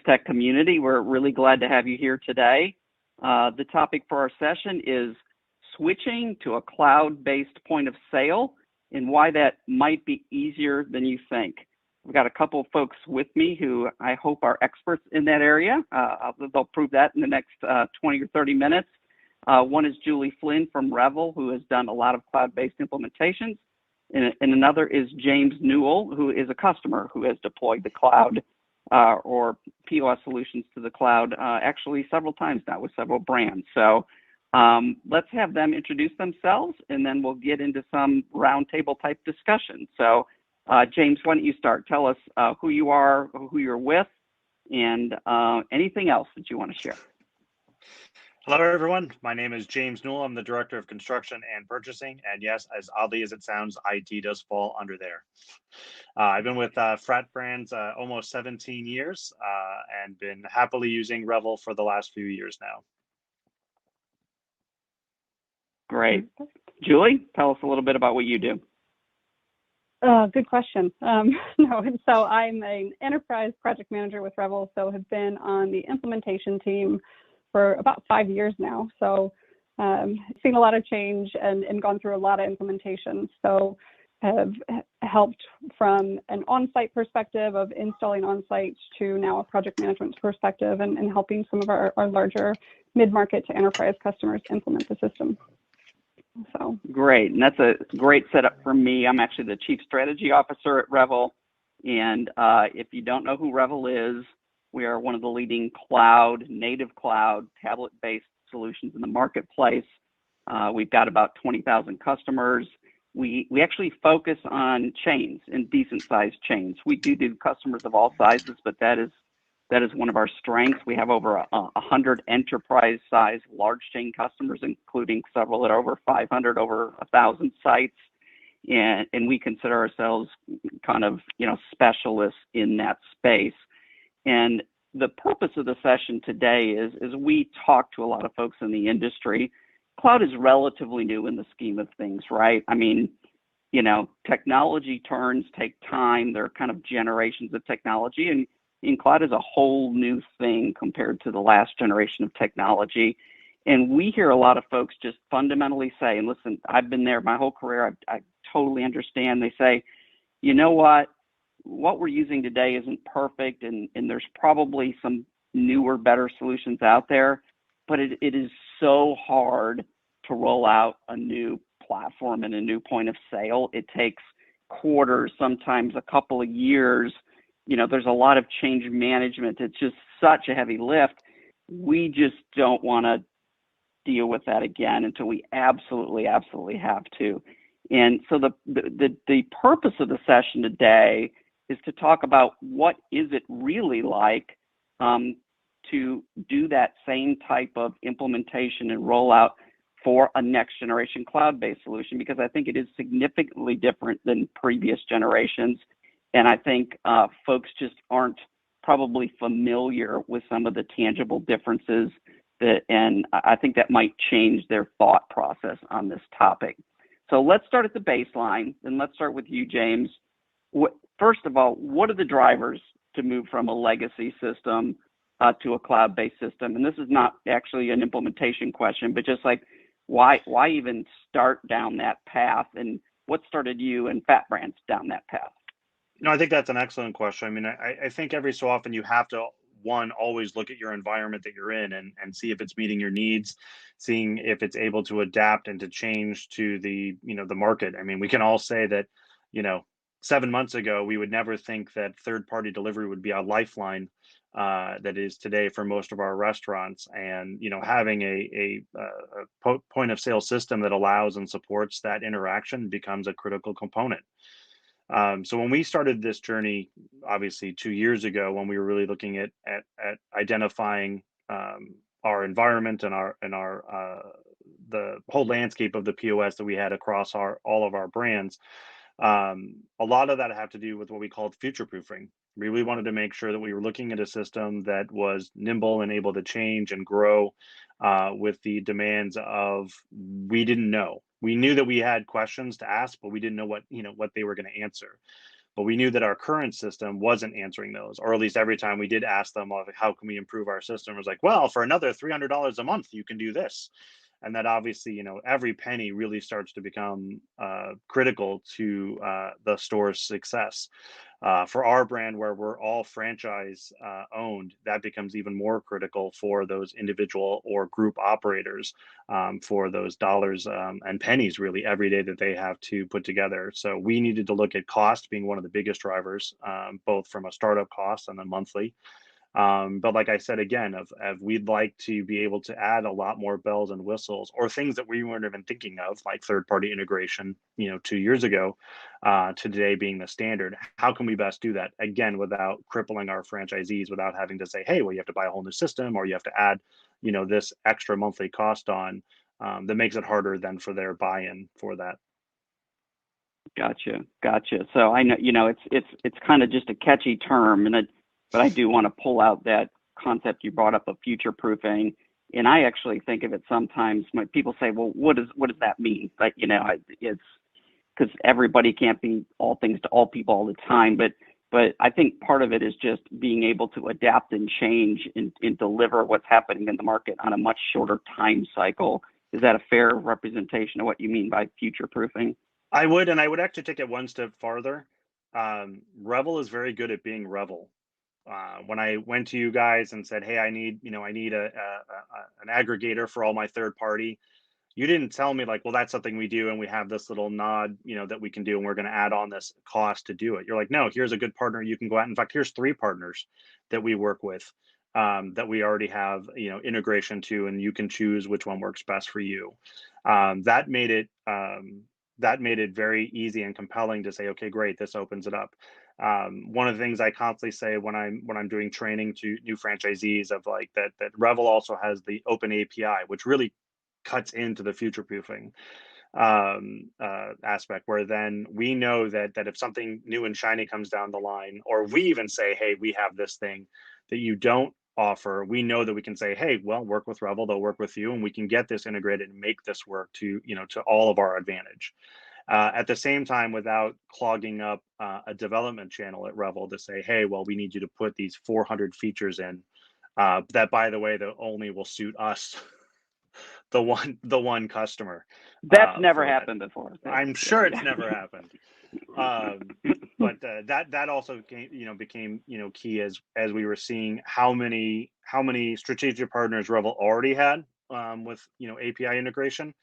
FSTEC community. We're really glad to have you here today. The topic for our session is switching to a cloud-based point of sale and why that might be easier than you think. We've got a couple of folks with me who I hope are experts in that area. They'll prove that in the next 20 or 30 minutes. One is Julie Flynn from Revel, who has done a lot of cloud-based implementations. And another is James Newell, who is a customer who has deployed the cloud or POS solutions to the cloud actually several times now with several brands. So let's have them introduce themselves, and then we'll get into some roundtable type discussion. So James, why don't you start? Tell us who you are, who you're with, and anything else that you want to share. Hello, everyone. My name is James Newell. I'm the Director of Construction and Purchasing. And yes, as oddly as it sounds, IT does fall under there. I've been with FAT Brands almost 17 years and been happily using Revel for the last few years now. Great. Julie, tell us a little bit about what you do. Good question. So I'm an enterprise project manager with Revel, so have been on the implementation team for about 5 years now. So seen a lot of change and gone through a lot of implementations. So have helped from an on-site perspective of installing on-site to now a project management perspective and helping some of our larger mid-market to enterprise customers implement the system. So great, and that's a great setup for me. I'm actually the Chief Strategy Officer at Revel, and if you don't know who Revel is, we are one of the leading native cloud, tablet-based solutions in the marketplace. We've got about 20,000 customers. We actually focus on chains and decent-sized chains. We do customers of all sizes, but that is one of our strengths. We have over 100 enterprise-sized large chain customers, including several that are over 500, over 1,000 sites, and we consider ourselves kind of specialists in that space. And the purpose of the session today is we talk to a lot of folks in the industry. Cloud is relatively new in the scheme of things, right? I mean, technology turns take time. There are kind of generations of technology, and cloud is a whole new thing compared to the last generation of technology. And we hear a lot of folks just fundamentally say, and listen, I've been there my whole career. I totally understand. They say, you know what we're using today isn't perfect, and there's probably some newer, better solutions out there, but it is so hard to roll out a new platform and a new point of sale. It takes quarters, sometimes a couple of years. There's a lot of change management. It's just such a heavy lift. We just don't want to deal with that again until we absolutely have to. And so the purpose of the session today is to talk about what is it really like to do that same type of implementation and rollout for a next generation cloud-based solution, because I think it is significantly different than previous generations. And I think folks just aren't probably familiar with some of the tangible differences and I think that might change their thought process on this topic. So let's start at the baseline, and let's start with you, James. First of all, what are the drivers to move from a legacy system to a cloud-based system? And this is not actually an implementation question, but just like why even start down that path, and what started you and FAT Brands down that path? I think that's an excellent question. I mean, I think every so often you have to, always look at your environment that you're in and see if it's meeting your needs, seeing if it's able to adapt and to change to the market. I mean, we can all say that, 7 months ago, we would never think that third-party delivery would be a lifeline that is today for most of our restaurants. And, having a point of sale system that allows and supports that interaction becomes a critical component. So when we started this journey, obviously 2 years ago, when we were really looking at identifying our environment and the whole landscape of the POS that we had across all of our brands, a lot of that had to do with what we called future proofing. We really wanted to make sure that we were looking at a system that was nimble and able to change and grow with the demands of, we didn't know. We knew that we had questions to ask, but we didn't know what they were going to answer. but we knew that our current system wasn't answering those, or at least every time we did ask them, like, how can we improve our system? It was like, well, for another $300 a month, you can do this. And that obviously, every penny really starts to become critical to the store's success. For our brand, where we're all franchise owned, that becomes even more critical for those individual or group operators, for those dollars and pennies really every day that they have to put together. So we needed to look at cost being one of the biggest drivers, both from a startup cost and then monthly. But like I said, again, of we'd like to be able to add a lot more bells and whistles, or things that we weren't even thinking of, like third-party integration, 2 years ago, to today being the standard. How can we best do that? Again, without crippling our franchisees, without having to say, hey, well, you have to buy a whole new system, or you have to add, this extra monthly cost on, that makes it harder than for their buy-in for that. Gotcha. So I know, it's kind of just a catchy term, but I do want to pull out that concept you brought up of future proofing. And I actually think of it sometimes when people say, well, what does that mean? Like, it's because everybody can't be all things to all people all the time. But I think part of it is just being able to adapt and change and deliver what's happening in the market on a much shorter time cycle. Is that a fair representation of what you mean by future proofing? I would actually take it one step farther. Revel is very good at being Revel. When I went to you guys and said, hey, I need an aggregator for all my third party, you didn't tell me like, well, that's something we do, and we have this little nod, that we can do, and we're going to add on this cost to do it. You're like, no, here's a good partner you can go out. In fact, here's 3 partners that we work with, that we already have, integration to, and you can choose which one works best for you. That made it very easy and compelling to say, okay, great, this opens it up. One of the things I constantly say when I'm doing training to new franchisees of like that Revel also has the open API, which really cuts into the future proofing aspect, where then we know that if something new and shiny comes down the line, or we even say, hey, we have this thing that you don't offer, we know that we can say, hey, well, work with Revel, they'll work with you, and we can get this integrated and make this work to all of our advantage. At the same time, without clogging up a development channel at Revel to say, hey, well, we need you to put these 400 features in, that, by the way, that only will suit us, the one customer. That's never happened before. I'm sure it's never happened. But that also became key as we were seeing how many strategic partners Revel already had, with API integration.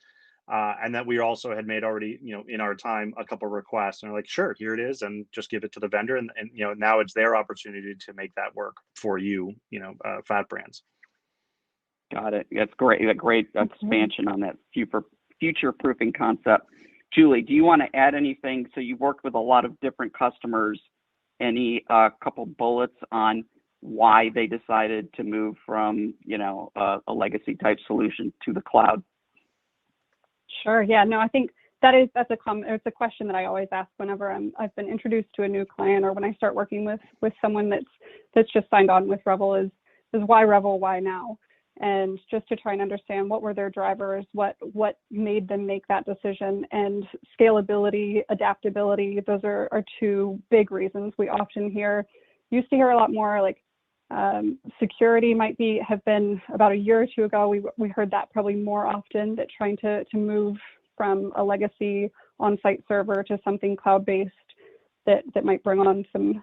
And that we also had made already, in our time, a couple of requests, and they're like, sure, here it is, and just give it to the vendor, and now it's their opportunity to make that work for you, FAT Brands. Got it. That's great. A great expansion on that future proofing concept. Julie, do you want to add anything? So you've worked with a lot of different customers. Any couple bullets on why they decided to move from a legacy type solution to the cloud? Sure. Yeah. No, I think it's a question that I always ask whenever I've been introduced to a new client, or when I start working with someone that's just signed on with Revel, is why Revel, why now? And just to try and understand what were their drivers, what made them make that decision. And scalability, adaptability, those are 2 big reasons. We often used to hear a lot more like security have been about a year or 2 ago. We heard that probably more often, that trying to move from a legacy on-site server to something cloud-based that might bring on some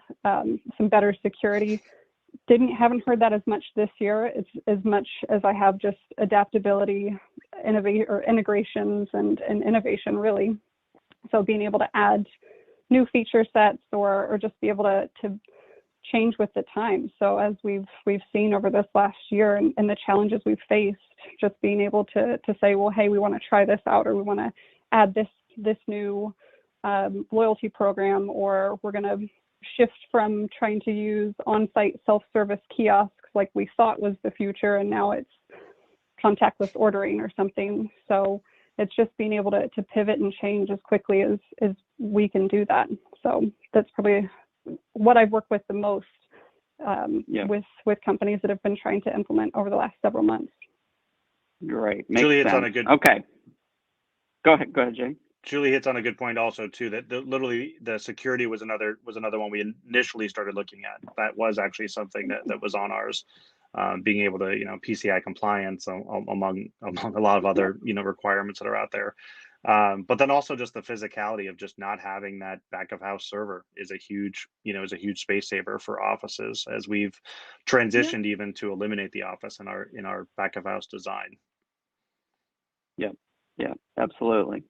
better security. Haven't heard that as much this year. It's as much as I have just adaptability, integrations and innovation, really. So being able to add new feature sets, or just be able to change with the time. So as we've seen over this last year, and the challenges we've faced, just being able to say, well, hey, we want to try this out, or we want to add this new loyalty program, or we're going to shift from trying to use on-site self-service kiosks like we thought was the future, and now it's contactless ordering or something. So it's just being able to pivot and change as quickly as we can do that. So that's probably what I've worked with the most, with companies that have been trying to implement over the last several months. Great. Julie, it's on a good. Okay. Go ahead, Jay. Julie hits on a good point also too, that literally the security was another one we initially started looking at. That was actually something that was on ours, being able to, PCI compliance among a lot of other, requirements that are out there. But then also just the physicality of just not having that back of house server is a huge space saver for offices, as we've transitioned even to eliminate the office in our back of house design. Yeah, absolutely.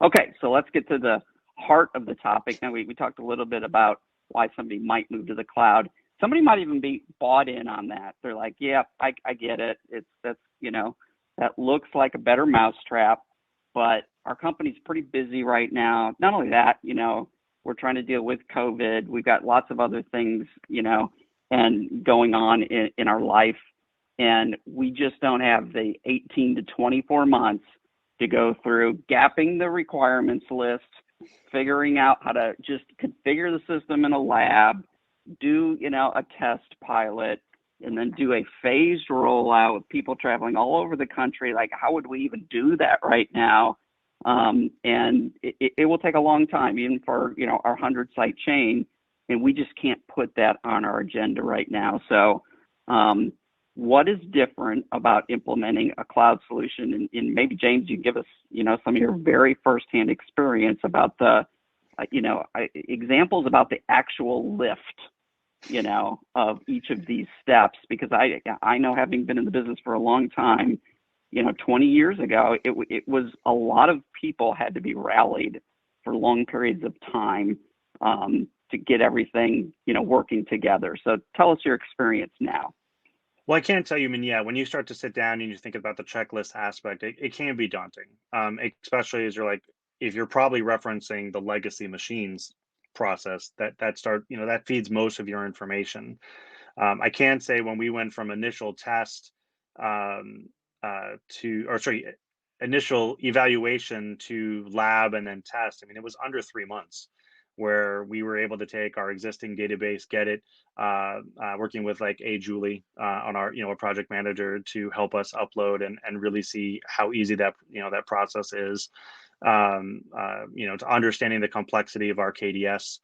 Okay, so let's get to the heart of the topic. Now we talked a little bit about why somebody might move to the cloud. Somebody might even be bought in on that. They're like, yeah, I get it. That looks like a better mousetrap, but our company's pretty busy right now. Not only that, we're trying to deal with COVID. We've got lots of other things, and going on in our life. And we just don't have the 18 to 24 months to go through gapping the requirements list, figuring out how to just configure the system in a lab, do, a test pilot, and then do a phased rollout with people traveling all over the country. Like, how would we even do that right now? And it will take a long time, even for, our 100-site chain. And we just can't put that on our agenda right now. So, what is different about implementing a cloud solution? And maybe, James, you give us, some of your very firsthand experience about the, examples about the actual lift, of each of these steps, because I know, having been in the business for a long time, 20 years ago, it was a lot of people had to be rallied for long periods of time to get everything, working together. So tell us your experience now. Well, I can't tell you, when you start to sit down and you think about the checklist aspect, it can be daunting, especially as if you're probably referencing the legacy machines process that feeds most of your information. I can say when we went from initial test initial evaluation to lab and then test, it was under 3 months, where we were able to take our existing database, get it, working with Julie on our, a project manager, to help us upload and really see how easy that process is, to understanding the complexity of our KDS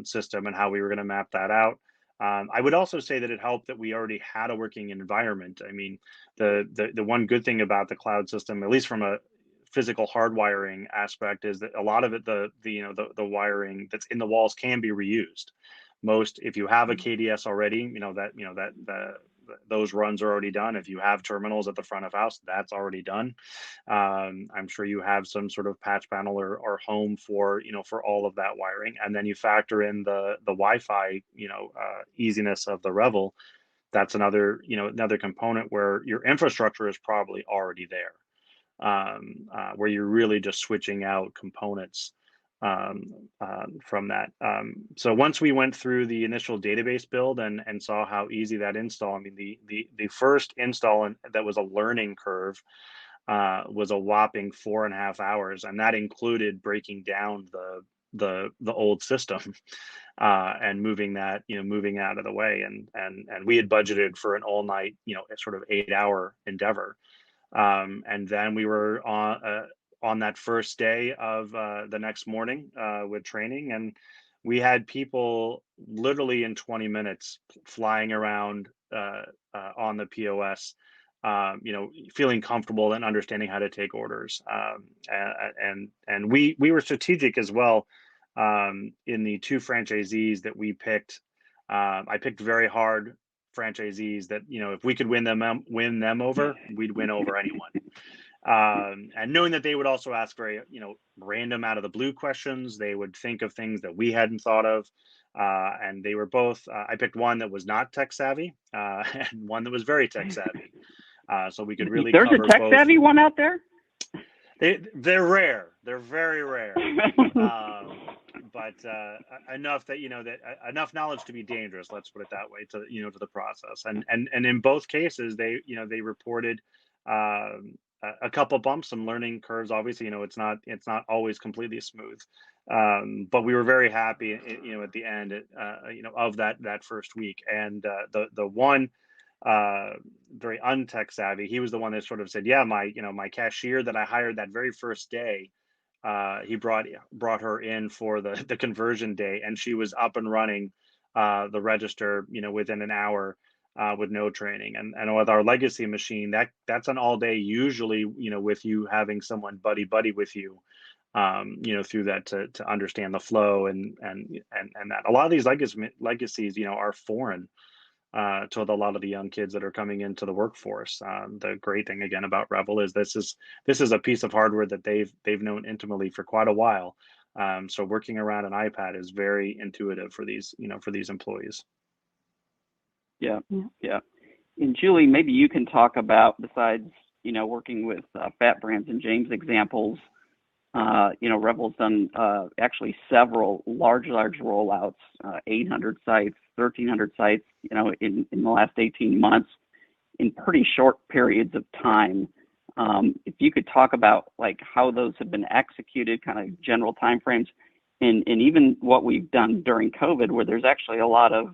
system and how we were going to map that out. I would also say that it helped that we already had a working environment. The one good thing about the cloud system, at least from a physical hardwiring aspect, is that a lot of it, the wiring that's in the walls, can be reused. If you have a KDS already, those runs are already done. If you have terminals at the front of house, that's already done. I'm sure you have some sort of patch panel or home for all of that wiring, and then you factor in the Wi-Fi easiness of the Revel. That's another component where your infrastructure is probably already there. Where you're really just switching out components from that. So once we went through the initial database build and saw how easy that install, the first install, that was a learning curve, was a whopping 4.5 hours, and that included breaking down the old system and moving that out of the way, and we had budgeted for an all night sort of 8-hour endeavor. And then we were on that first day of the next morning with training, and we had people literally in 20 minutes flying around on the POS, feeling comfortable and understanding how to take orders. And we were strategic as well in the 2 franchisees that we picked. I picked very hard franchisees that, if we could win them over, we'd win over anyone. And knowing that they would also ask very, random, out of the blue questions, they would think of things that we hadn't thought of. And they were both, I picked one that was not tech savvy, and one that was very tech savvy. So we could really There's cover a tech both. savvy one out there? They're rare. They're very rare. But enough that enough knowledge to be dangerous. Let's put it that way, to to the process. And in both cases, they reported a couple bumps, some learning curves. Obviously, it's not always completely smooth. But we were very happy, at the end, of that first week. And the one very untech savvy, he was the one that sort of said, yeah, my cashier that I hired that very first day, he brought her in for the conversion day, and she was up and running the register, within an hour, with no training. And with our legacy machine, that's an all day, usually, with you having someone buddy with you, through that to understand the flow and that a lot of these legacies, are foreign to a lot of the young kids that are coming into the workforce. The great thing again about Revel is this is a piece of hardware that they've known intimately for quite a while. So working around an iPad is very intuitive for these employees. Yeah, yeah. And Julie, maybe you can talk about, besides working with FAT Brands and James examples, Revel's done actually several large rollouts, 800 sites, 1,300 sites, in the last 18 months in pretty short periods of time. If you could talk about like how those have been executed, kind of general timeframes, and even what we've done during COVID, where there's actually a lot of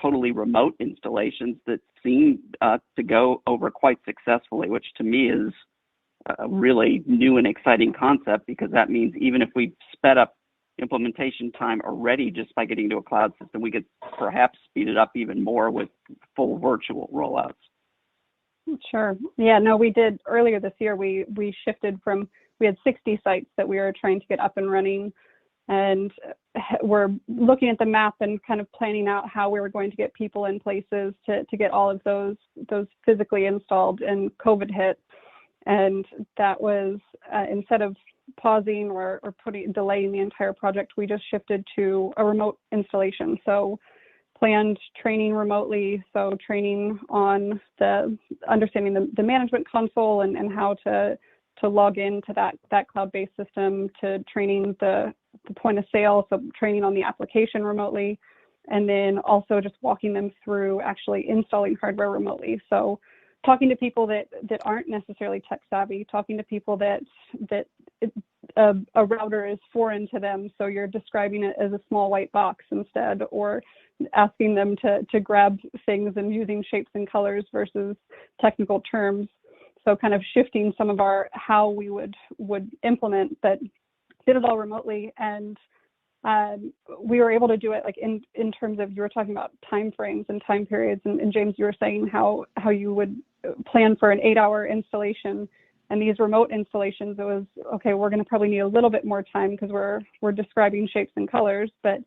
totally remote installations that seem to go over quite successfully, which to me is a really new and exciting concept, because that means even if we sped up implementation time already just by getting to a cloud system, we could perhaps speed it up even more with full virtual rollouts. Sure. Yeah, no, we did earlier this year. We shifted from, we had 60 sites that we were trying to get up and running, and we're looking at the map and kind of planning out how we were going to get people in places to get all of those physically installed, and COVID hit. And that was, instead of pausing or delaying the entire project, we just shifted to a remote installation. So planned training remotely, so training on understanding the management console and how to log into that cloud-based system, to training the point of sale, so training on the application remotely, and then also just walking them through actually installing hardware remotely. So talking to people that aren't necessarily tech savvy, talking to people that a router is foreign to them, so you're describing it as a small white box instead, or asking them to grab things and using shapes and colors versus technical terms. So kind of shifting some of how we would implement, but did it all remotely. And we were able to do it like in terms of, you were talking about time frames and time periods, and James, you were saying how you would plan for an 8-hour installation, and these remote installations, it was okay, we're going to probably need a little bit more time because we're describing shapes and colors, but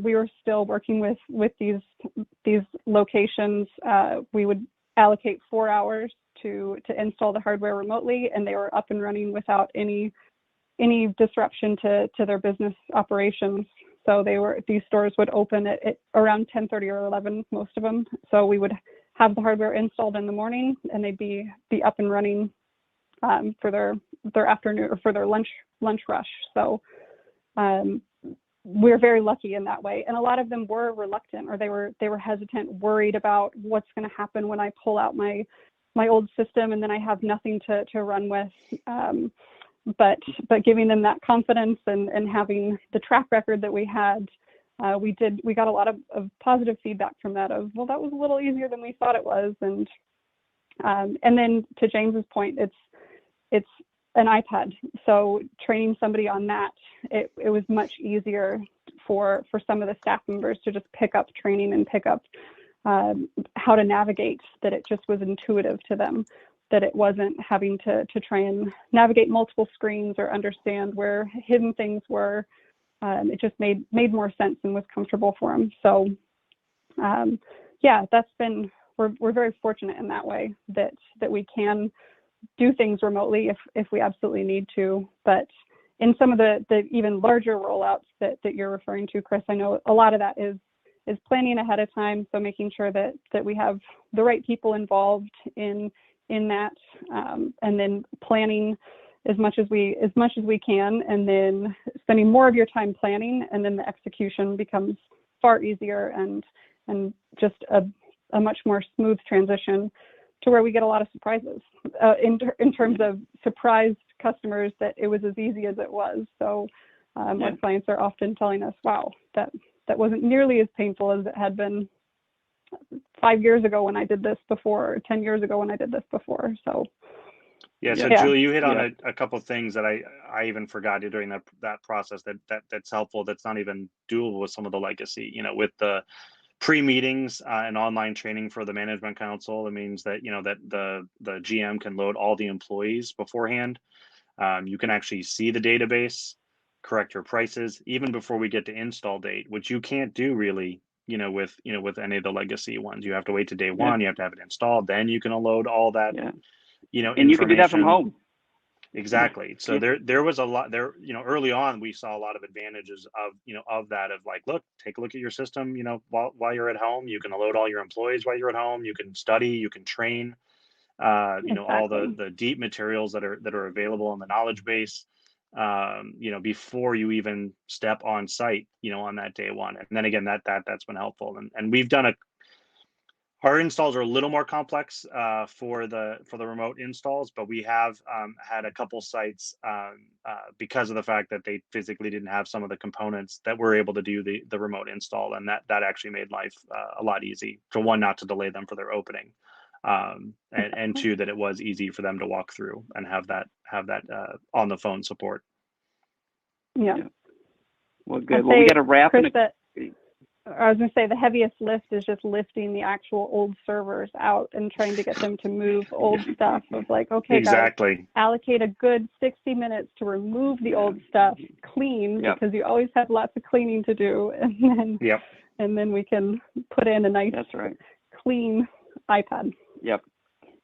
we were still working with these locations. We would allocate 4 hours to install the hardware remotely, and they were up and running without any disruption to their business operations. So these stores would open at around 10:30 or 11, most of them. So we would have the hardware installed in the morning, and they'd be up and running for their afternoon or for their lunch rush. So we're very lucky in that way. And a lot of them were reluctant, or they were hesitant, worried about what's going to happen when I pull out my old system and then I have nothing to run with. But giving them that confidence and having the track record that we had, we got a lot of positive feedback from that, of, well, that was a little easier than we thought it was. And then to James's point, it's an iPad. So training somebody on that, it was much easier for some of the staff members to just pick up training and pick up how to navigate, that it just was intuitive to them, that it wasn't having to try and navigate multiple screens or understand where hidden things were. It just made more sense and was comfortable for them. So yeah, we're very fortunate in that way that we can do things remotely if we absolutely need to. But in some of the even larger rollouts that you're referring to, Chris, I know a lot of that is planning ahead of time. So making sure that we have the right people involved in that, and then planning as much as we can, and then spending more of your time planning, and then the execution becomes far easier and just a much more smooth transition, to where we get a lot of surprises in terms of surprised customers that it was as easy as it was. So our clients are often telling us, wow, that wasn't nearly as painful as it had been 5 years ago when I did this before, or 10 years ago when I did this before. So Yeah, so Yeah. Julie, you hit on Yeah. a couple of things that I even forgot during that process that's helpful. That's not even doable with some of the legacy. With the pre-meetings and online training for the management council, it means that that the GM can load all the employees beforehand. You can actually see the database, correct your prices even before we get to install date, which you can't do really. With any of the legacy ones, you have to wait to day Yeah. one. You have to have it installed, then you can load all that Yeah. And you can do that from information. home. Exactly. So Yeah. there was a lot there, early on we saw a lot of advantages of that, of like, look, take a look at your system, while you're at home, you can load all your employees while you're at home, you can study, you can train, all Exactly. the deep materials that are available in the knowledge base, before you even step on site, on that day one. And then again, that's been helpful. And we've done our installs are a little more complex for the remote installs, but we have had a couple sites, because of the fact that they physically didn't have some of the components, that we're able to do the remote install, and that actually made life a lot easy. For one, not to delay them for their opening, and two, that it was easy for them to walk through and have that on the phone support. Yeah. Yeah. Well, I'd good. Well, we say, got to wrap Chris, in. that I was going to say the heaviest lift is just lifting the actual old servers out and trying to get them to move old stuff. Of like, okay, guys, Exactly. allocate a good 60 minutes to remove the old stuff, clean, Yep. because you always have lots of cleaning to do, Yep. and then we can put in a nice, That's right. clean iPad. Yep.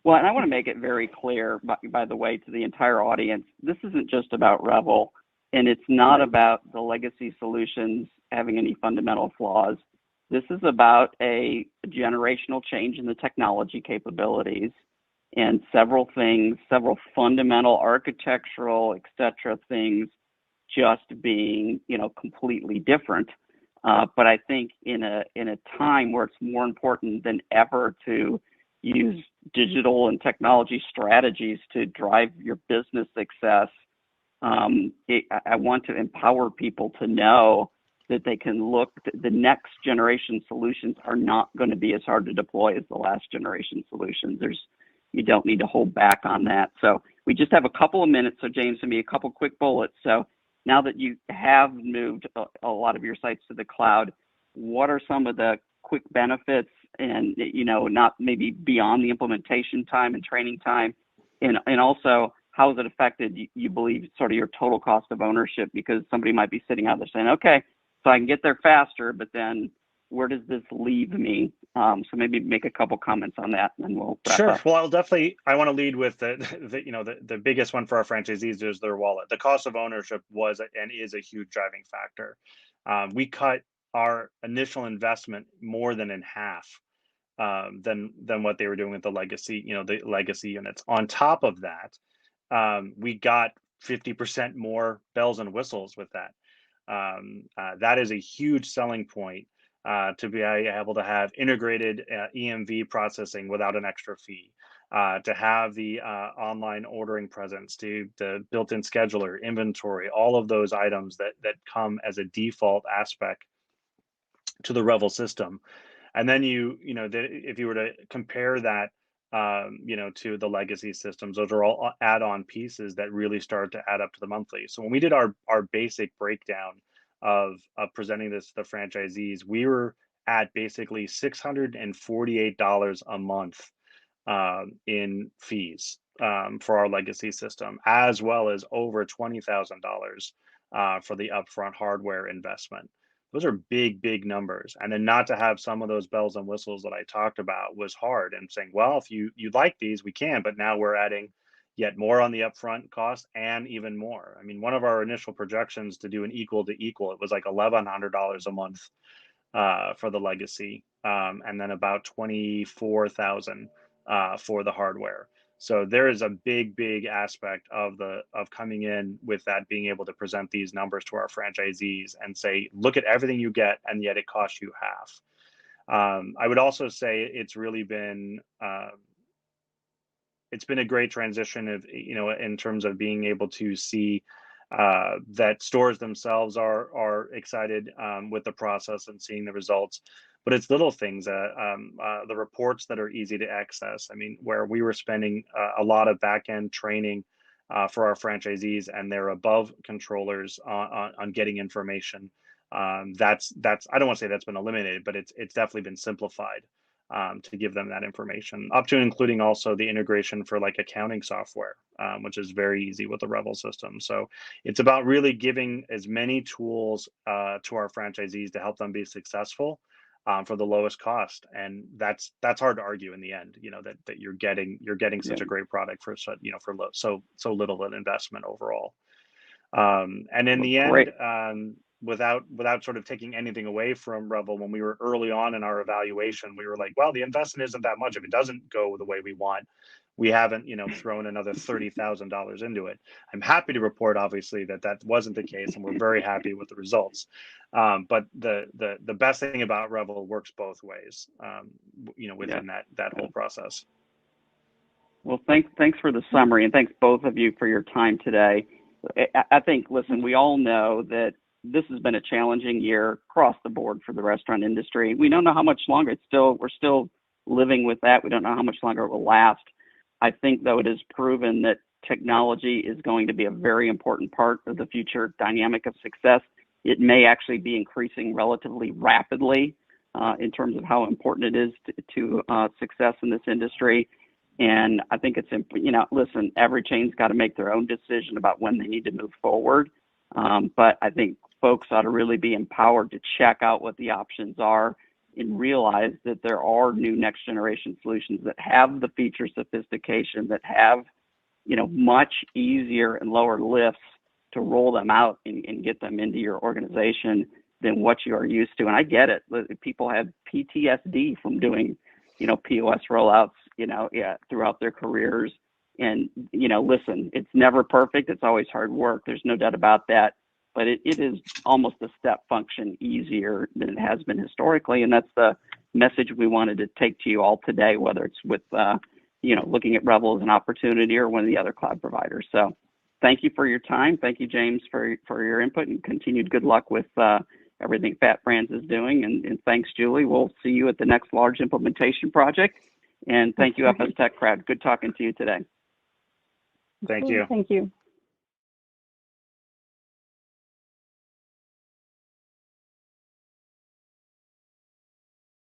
Well, and I want to make it very clear, by the way, to the entire audience, this isn't just about Revel, and it's not about the legacy solutions having any fundamental flaws. This is about a generational change in the technology capabilities, and several fundamental architectural, et cetera, things just being, completely different. But I think in a time where it's more important than ever to use digital and technology strategies to drive your business success, I want to empower people to know that they can look, the next generation solutions are not going to be as hard to deploy as the last generation solutions. You don't need to hold back on that. So we just have a couple of minutes. So James, give me a couple quick bullets. So now that you have moved a lot of your sites to the cloud, what are some of the quick benefits, and not maybe beyond the implementation time and training time, and also how has it affected, you believe, sort of your total cost of ownership? Because somebody might be sitting out there saying, okay, so I can get there faster, but then where does this leave me? So maybe make a couple comments on that, and then we'll wrap Sure. up. Well, I want to lead with the biggest one for our franchisees is their wallet. The cost of ownership was and is a huge driving factor. We cut our initial investment more than in half, than what they were doing with the legacy units. On top of that, we got 50% more bells and whistles with that. That is a huge selling point, to be able to have integrated EMV processing without an extra fee, to have the online ordering presence, to the built-in scheduler, inventory, all of those items that come as a default aspect to the Revel system. And then if you were to compare that, to the legacy systems, those are all add-on pieces that really start to add up to the monthly. So when we did our basic breakdown of presenting this to the franchisees, we were at basically $648 a month, in fees, for our legacy system, as well as over $20,000 for the upfront hardware investment. Those are big numbers. And then not to have some of those bells and whistles that I talked about was hard, and saying, well, if you like these, we can, but now we're adding yet more on the upfront cost and even more. I mean, one of our initial projections to do an equal to equal, it was like $1,100 a month, for the legacy, and then about 24,000 for the hardware. So there is a big aspect of coming in with that, being able to present these numbers to our franchisees and say, look at everything you get, and yet it costs you half. I would also say it's really been it's been a great transition of in terms of being able to see that stores themselves are excited with the process and seeing the results. But it's little things, the reports that are easy to access. I mean, where we were spending a lot of back end training for our franchisees, and they're above controllers on getting information. That's I don't want to say that's been eliminated, but it's definitely been simplified to give them that information, up to and including also the integration for like accounting software, which is very easy with the Revel system. So it's about really giving as many tools to our franchisees to help them be successful for the lowest cost, and that's hard to argue in the end. You know, that you're getting such a great product for for so little an investment overall. And in the Great. end, without sort of taking anything away from Revel, when we were early on in our evaluation, we were like, well, the investment isn't that much. If it doesn't go the way we want, we haven't, thrown another $30,000 into it. I'm happy to report, obviously, that wasn't the case, and we're very happy with the results. But the best thing about Revel works both ways, within that whole process. Well, thanks for the summary, and thanks both of you for your time today. I think, listen, we all know that this has been a challenging year across the board for the restaurant industry. We don't know how much longer. We're still living with that. We don't know how much longer it will last. I think, though, it is proven that technology is going to be a very important part of the future dynamic of success. It may actually be increasing relatively rapidly in terms of how important it is to success in this industry. And I think it's, listen, every chain's got to make their own decision about when they need to move forward. But I think folks ought to really be empowered to check out what the options are and realize that there are new next generation solutions that have the feature sophistication, that have, much easier and lower lifts to roll them out and get them into your organization than what you are used to. And I get it. People have PTSD from doing, POS rollouts, throughout their careers. And, listen, it's never perfect. It's always hard work. There's no doubt about that. But it is almost a step function easier than it has been historically. And that's the message we wanted to take to you all today, whether it's with, looking at Revel as an opportunity or one of the other cloud providers. So thank you for your time. Thank you, James, for your input, and continued good luck with everything FAT Brands is doing. And thanks, Julie. We'll see you at the next large implementation project. And thank you, FSTEC crowd. Good talking to you today. Thank you. Thank you.